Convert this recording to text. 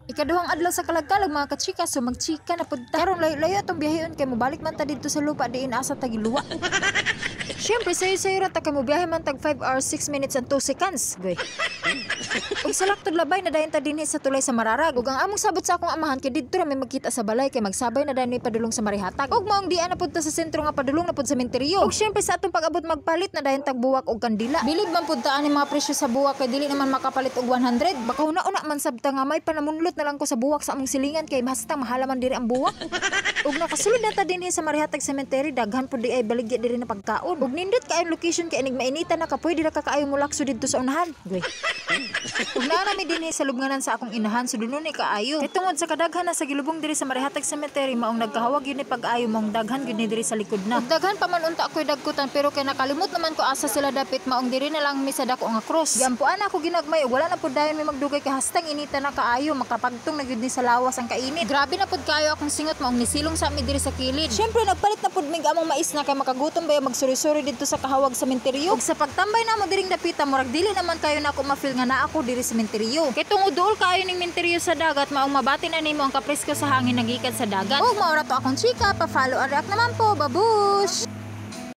Ikaduhang adlaw sa kalagkalag mga kachika, so magchika na pud ta. Karon layo-layo atong biyaheon kay mobalik man ta dito sa lupa diin asa ta giluwa. Siyempre sayo-sayo ra ta kay mobiyahe man tag 5 hours 6 minutes and 2 seconds. Goy. Ug sa laktod labay na dayon ta dinhi sa tulay sa Mararag. Ug ang among sabot sa akong amahan kay didto ra may magkita sa balay kay magsabay na dayon may padulong sa Marihatag. Ug maong dian na pud ta sa sentro nga padulong na pud sa sementeryo. Ug siyempre sa atong pag-abot magpalit na dayon tag buwak og kandila. Bilib man pud ta ani mga presyo sa buwak kay dili naman makapalit og 100. Baka una-una man sabta nga may panamunlot na lang ko sa buwak sa among silingan kay basta mahalaman diri ang buwak. Ug nakasulod na ta dinhi sa Marihatag Cemetery daghan pud di ay baligya diri na pagkaon. Ug nindot kaayo location kay inig mainita na ka pwede ra ka kaayo mulakso didto sa unahan. Goy. Ug naa mi dinhi sa lubnganan sa akong inahan sudunon ni kaayo. Kay tungod sa kadaghan na sa gilubong diri sa Marihatag Cemetery maong nagkahawag yun ni pag-ayo maong daghan gyud ni diri sa likod na. Ug daghan pa man unta ako'y dagkutan pero kay nakalimot naman ko asa sila dapit maong diri na lang mi sa dako nga cross. Giampuan ako ginagmay ug wala na pud dayon mi magdugay kay hastang inita na kaayo makapagtong na gyud ni sa lawas ang kainit. Grabe na pud kaayo akong singot maong nisilong sa mi diri sa kilid. Syempre nagpalit na pud mig among mais na kay makagutom ba magsuri-suri didto sa kahawag sa sementeryo. Ug sa pagtambay namo diring dapita murag dili naman kayo na ako ma-feel nga naa ako diri sa sementeryo. Kay tungod duol kaayo ning sementeryo sa dagat maong mabati na nimo ang kapresko sa hangin nagikan sa dagat. Ug maura to akong chika pa follow and react naman po babush.